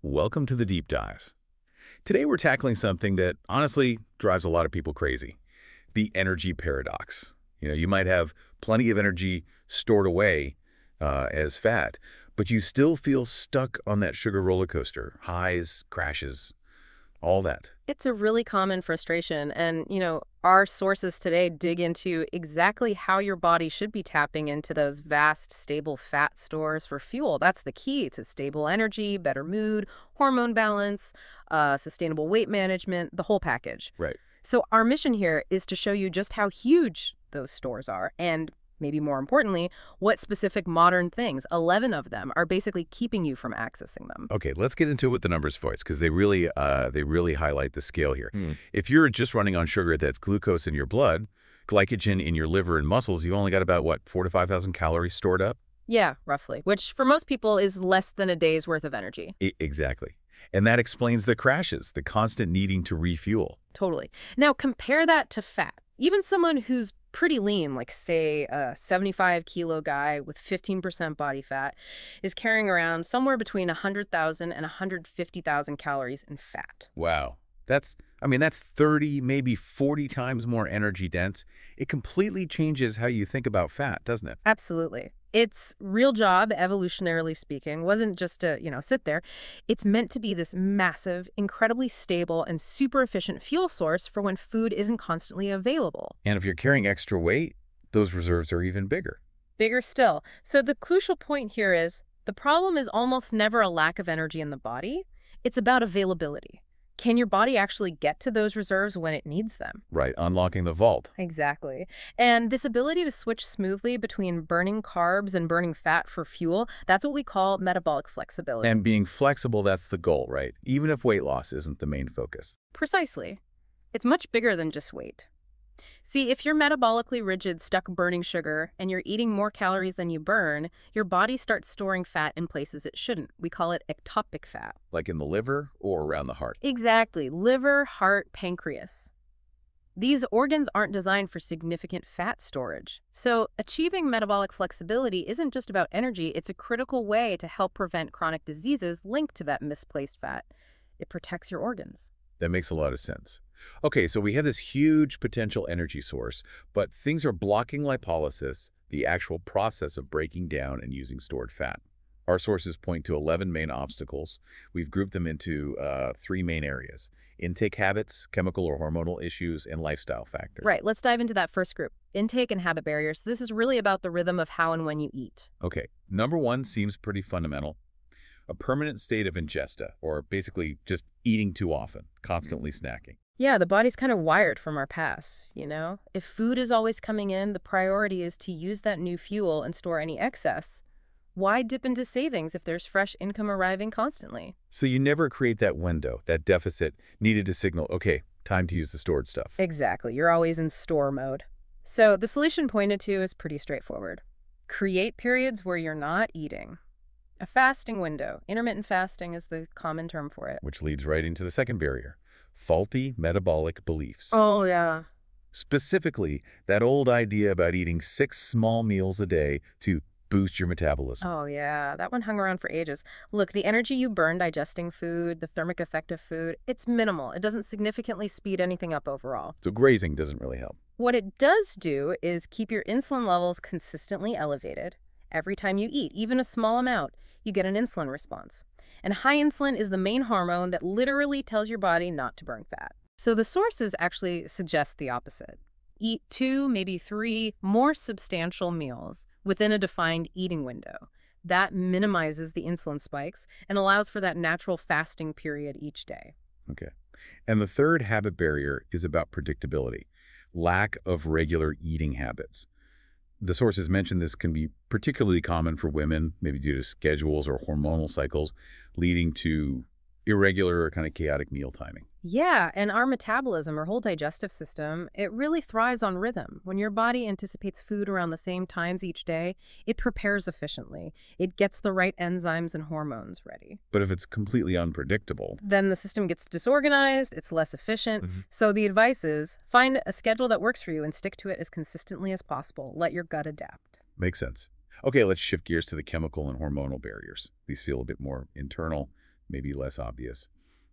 Welcome to the Deep Dives. Today we're tackling something that honestly drives a lot of people crazy, the energy paradox. You might have plenty of energy stored away as fat, but you still feel stuck on that sugar roller coaster, highs, crashes, all that. It's a really common frustration. And, our sources today dig into exactly how your body should be tapping into those vast, stable fat stores for fuel. That's the key to stable energy, better mood, hormone balance, sustainable weight management, the whole package. Right. So, our mission here is to show you just how huge those stores are and maybe more importantly, what specific modern things, 11 of them, are basically keeping you from accessing them. Okay, let's get into it with the numbers, voice, because they really highlight the scale here. Hmm. If you're just running on sugar that's glucose in your blood, glycogen in your liver and muscles, you only got about, what, 4 to 5,000 calories stored up? Yeah, roughly, which for most people is less than a day's worth of energy. Exactly. And that explains the crashes, the constant needing to refuel. Totally. Now compare that to fat. Even someone who's pretty lean, like say a 75-kilo guy with 15% body fat, is carrying around somewhere between 100,000 and 150,000 calories in fat. Wow. That's 30, maybe 40 times more energy dense. It completely changes how you think about fat, doesn't it? Absolutely. Its real job, evolutionarily speaking, wasn't just to, sit there. It's meant to be this massive, incredibly stable, and super efficient fuel source for when food isn't constantly available. And if you're carrying extra weight, those reserves are even bigger. Bigger still. So the crucial point here is the problem is almost never a lack of energy in the body. It's about availability. Can your body actually get to those reserves when it needs them? Right, unlocking the vault. Exactly. And this ability to switch smoothly between burning carbs and burning fat for fuel, that's what we call metabolic flexibility. And being flexible, that's the goal, right? Even if weight loss isn't the main focus. Precisely. It's much bigger than just weight. See, if you're metabolically rigid, stuck burning sugar, and you're eating more calories than you burn, your body starts storing fat in places it shouldn't. We call it ectopic fat. Like in the liver or around the heart. Exactly. Liver, heart, pancreas. These organs aren't designed for significant fat storage. So achieving metabolic flexibility isn't just about energy, it's a critical way to help prevent chronic diseases linked to that misplaced fat. It protects your organs. That makes a lot of sense. Okay, so we have this huge potential energy source, but things are blocking lipolysis, the actual process of breaking down and using stored fat. Our sources point to 11 main obstacles. We've grouped them into three main areas: intake habits, chemical or hormonal issues, and lifestyle factors. Right, let's dive into that first group, intake and habit barriers. This is really about the rhythm of how and when you eat. Okay, number one seems pretty fundamental. A permanent state of ingesta, or basically just eating too often, constantly snacking. Yeah, the body's kind of wired from our past. If food is always coming in, the priority is to use that new fuel and store any excess. Why dip into savings if there's fresh income arriving constantly? So you never create that window, that deficit needed to signal, okay, time to use the stored stuff. Exactly, you're always in store mode. So the solution pointed to is pretty straightforward. Create periods where you're not eating. A fasting window. Intermittent fasting is the common term for it. Which leads right into the second barrier: faulty metabolic beliefs. Oh, yeah. Specifically, that old idea about eating 6 small meals a day to boost your metabolism. Oh, yeah. That one hung around for ages. Look, the energy you burn digesting food, the thermic effect of food, it's minimal. It doesn't significantly speed anything up overall. So grazing doesn't really help. What it does do is keep your insulin levels consistently elevated. Every time you eat, even a small amount, you get an insulin response. And high insulin is the main hormone that literally tells your body not to burn fat. So the sources actually suggest the opposite. Eat 2, maybe 3 more substantial meals within a defined eating window. That minimizes the insulin spikes and allows for that natural fasting period each day. Okay. And the third habit barrier is about predictability, lack of regular eating habits. The sources mention this can be particularly common for women, maybe due to schedules or hormonal cycles, leading to irregular or kind of chaotic meal timing. Yeah, and our metabolism, our whole digestive system, it really thrives on rhythm. When your body anticipates food around the same times each day, it prepares efficiently. It gets the right enzymes and hormones ready. But if it's completely unpredictable, Then the system gets disorganized, it's less efficient. Mhm. So the advice is find a schedule that works for you and stick to it as consistently as possible. Let your gut adapt. makes sense. Okay, let's shift gears to the chemical and hormonal barriers. These feel a bit more internal, maybe less obvious.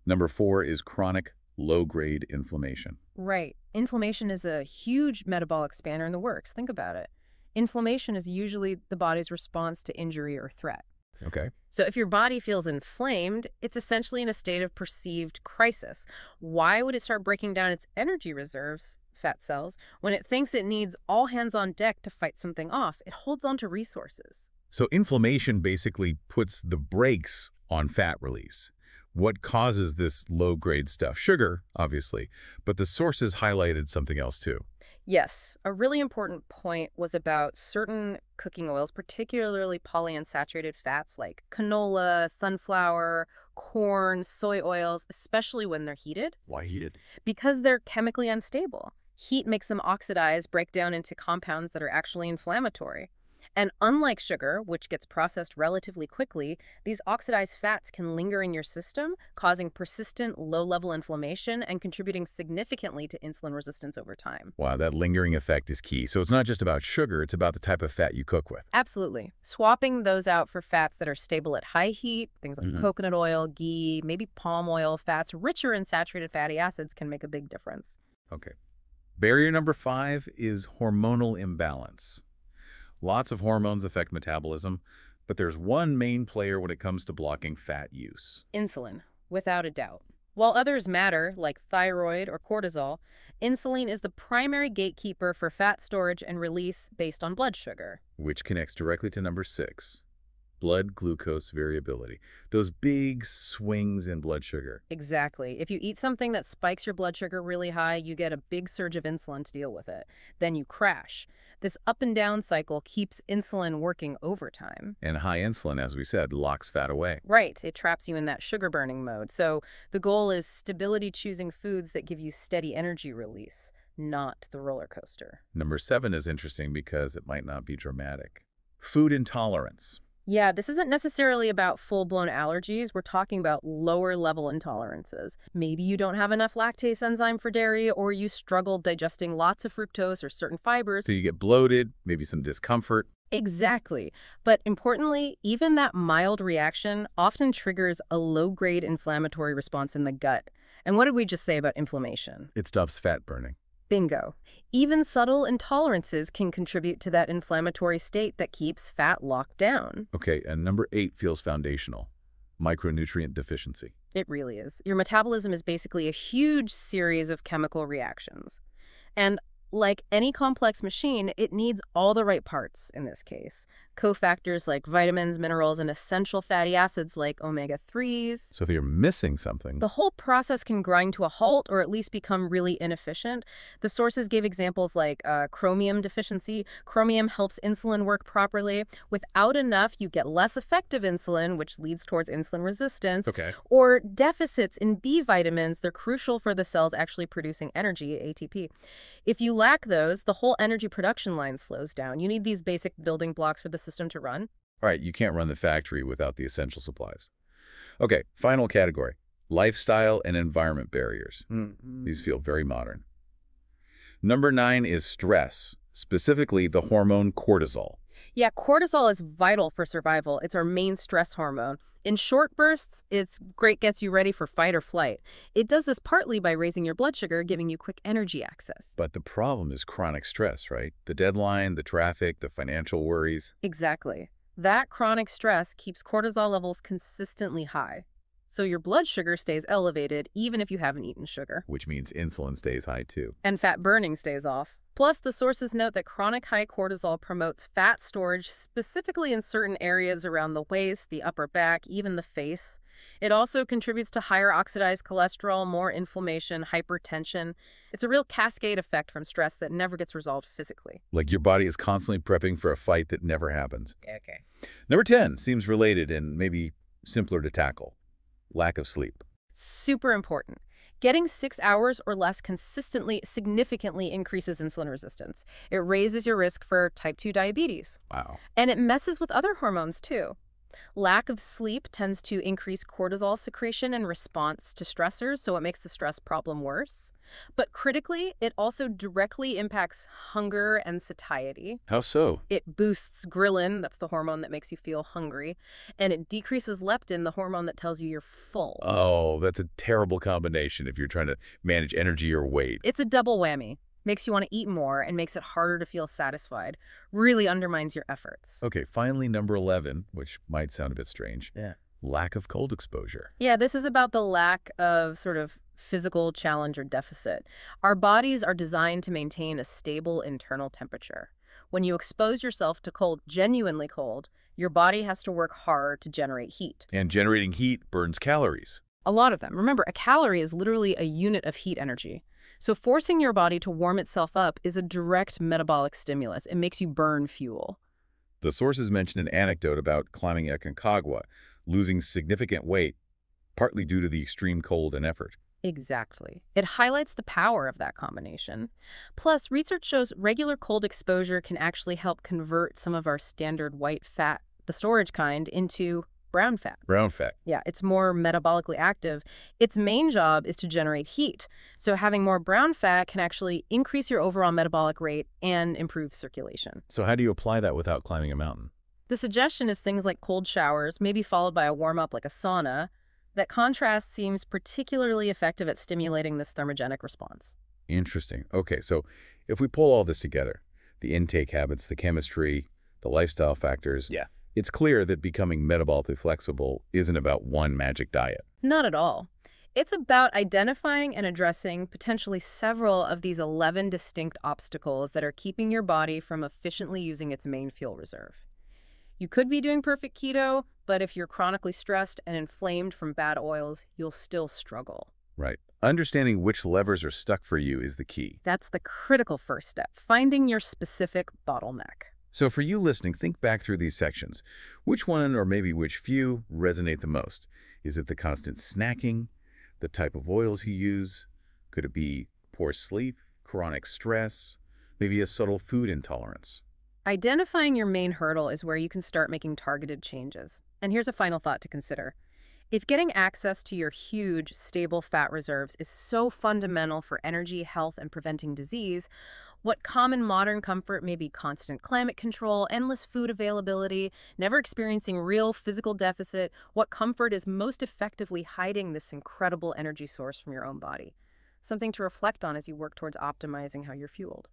Number 4 is chronic low-grade inflammation. Right. Inflammation is a huge metabolic spanner in the works. Think about it. Inflammation is usually the body's response to injury or threat. Okay. So if your body feels inflamed, it's essentially in a state of perceived crisis. Why would it start breaking down its energy reserves, fat cells, when it thinks it needs all hands on deck to fight something off? It holds on to resources. So inflammation basically puts the brakes on fat release. What causes this low-grade stuff? Sugar, obviously, but the sources highlighted something else too. Yes, a really important point was about certain cooking oils, particularly polyunsaturated fats like canola, sunflower, corn, soy oils, especially when they're heated, Why heated? because they're chemically unstable. Heat makes them oxidize, break down into compounds that are actually inflammatory. And unlike sugar, which gets processed relatively quickly, these oxidized fats can linger in your system, causing persistent low-level inflammation and contributing significantly to insulin resistance over time. Wow, that lingering effect is key. So it's not just about sugar, it's about the type of fat you cook with. Absolutely. Swapping those out for fats that are stable at high heat, things like coconut oil, ghee, maybe palm oil, fats richer in saturated fatty acids can make a big difference. Okay. Barrier number 5 is hormonal imbalance. Lots of hormones affect metabolism, but there's one main player when it comes to blocking fat use. Insulin, without a doubt. While others matter, like thyroid or cortisol, insulin is the primary gatekeeper for fat storage and release based on blood sugar. Which connects directly to number 6, blood glucose variability. Those big swings in blood sugar. Exactly. If you eat something that spikes your blood sugar really high, you get a big surge of insulin to deal with it. Then you crash. This up and down cycle keeps insulin working overtime. And high insulin, as we said, locks fat away. Right. It traps you in that sugar burning mode. So the goal is stability, choosing foods that give you steady energy release, not the roller coaster. Number 7 is interesting because it might not be dramatic. Food intolerance. Yeah, this isn't necessarily about full-blown allergies. We're talking about lower-level intolerances. Maybe you don't have enough lactase enzyme for dairy, or you struggle digesting lots of fructose or certain fibers. So you get bloated, maybe some discomfort. Exactly. But importantly, even that mild reaction often triggers a low-grade inflammatory response in the gut. And what did we just say about inflammation? It stops fat burning. Bingo. Even subtle intolerances can contribute to that inflammatory state that keeps fat locked down. Okay, and number 8 feels foundational. Micronutrient deficiency. It really is. Your metabolism is basically a huge series of chemical reactions. And like any complex machine, it needs all the right parts in this case. Cofactors like vitamins, minerals, and essential fatty acids like omega-3s. So if you're missing something, The whole process can grind to a halt or at least become really inefficient. The sources gave examples like chromium deficiency. Chromium helps insulin work properly. Without enough, you get less effective insulin, which leads towards insulin resistance. okay. Or deficits in B vitamins. They're crucial for the cells actually producing energy, ATP. If you lack those, the whole energy production line slows down. You need these basic building blocks for the system to run. All right, you can't run the factory without the essential supplies. Okay, final category. Lifestyle and environment barriers. These feel very modern. Number 9 is stress, specifically the hormone cortisol. Yeah, cortisol is vital for survival. It's our main stress hormone. In short bursts, it's great, gets you ready for fight or flight. It does this partly by raising your blood sugar, giving you quick energy access. But the problem is chronic stress, right? The deadline, the traffic, the financial worries. Exactly. That chronic stress keeps cortisol levels consistently high. So your blood sugar stays elevated even if you haven't eaten sugar. Which means insulin stays high too. And fat burning stays off. Plus, the sources note that chronic high cortisol promotes fat storage specifically in certain areas around the waist, the upper back, even the face. It also contributes to higher oxidized cholesterol, more inflammation, hypertension. It's a real cascade effect from stress that never gets resolved physically. Like your body is constantly prepping for a fight that never happens. Okay. Number 10 seems related and maybe simpler to tackle. Lack of sleep. Super important. Getting 6 hours or less consistently significantly increases insulin resistance. It raises your risk for type 2 diabetes. Wow. And it messes with other hormones too. Lack of sleep tends to increase cortisol secretion in response to stressors, so it makes the stress problem worse. But critically, it also directly impacts hunger and satiety. How so? It boosts ghrelin, that's the hormone that makes you feel hungry, and it decreases leptin, the hormone that tells you you're full. Oh, that's a terrible combination if you're trying to manage energy or weight. It's a double whammy. Makes you want to eat more and makes it harder to feel satisfied. Really undermines your efforts. Okay, finally, number 11, which might sound a bit strange. Yeah. Lack of cold exposure. Yeah, this is about the lack of sort of physical challenge or deficit. Our bodies are designed to maintain a stable internal temperature. When you expose yourself to cold, genuinely cold, your body has to work hard to generate heat. And generating heat burns calories. A lot of them. Remember, a calorie is literally a unit of heat energy. So forcing your body to warm itself up is a direct metabolic stimulus. It makes you burn fuel. The sources mention an anecdote about climbing Aconcagua, losing significant weight, partly due to the extreme cold and effort. Exactly. It highlights the power of that combination. Plus, research shows regular cold exposure can actually help convert some of our standard white fat, the storage kind, into brown fat. Brown fat. Yeah, it's more metabolically active. Its main job is to generate heat. So having more brown fat can actually increase your overall metabolic rate and improve circulation. So how do you apply that without climbing a mountain? The suggestion is things like cold showers, maybe followed by a warm-up like a sauna. That contrast seems particularly effective at stimulating this thermogenic response. Interesting. Okay, so if we pull all this together, the intake habits, the chemistry, the lifestyle factors, it's clear that becoming metabolically flexible isn't about one magic diet. Not at all. It's about identifying and addressing potentially several of these 11 distinct obstacles that are keeping your body from efficiently using its main fuel reserve. You could be doing perfect keto, but if you're chronically stressed and inflamed from bad oils, you'll still struggle. Right. Understanding which levers are stuck for you is the key. That's the critical first step, finding your specific bottleneck. So for you listening, think back through these sections. Which one, or maybe which few, resonate the most? Is it the constant snacking, the type of oils you use? Could it be poor sleep, chronic stress, maybe a subtle food intolerance? Identifying your main hurdle is where you can start making targeted changes. And here's a final thought to consider. If getting access to your huge, stable fat reserves is so fundamental for energy, health, and preventing disease, what common modern comfort may be constant climate control, endless food availability, never experiencing real physical deficit, what comfort is most effectively hiding this incredible energy source from your own body? Something to reflect on as you work towards optimizing how you're fueled.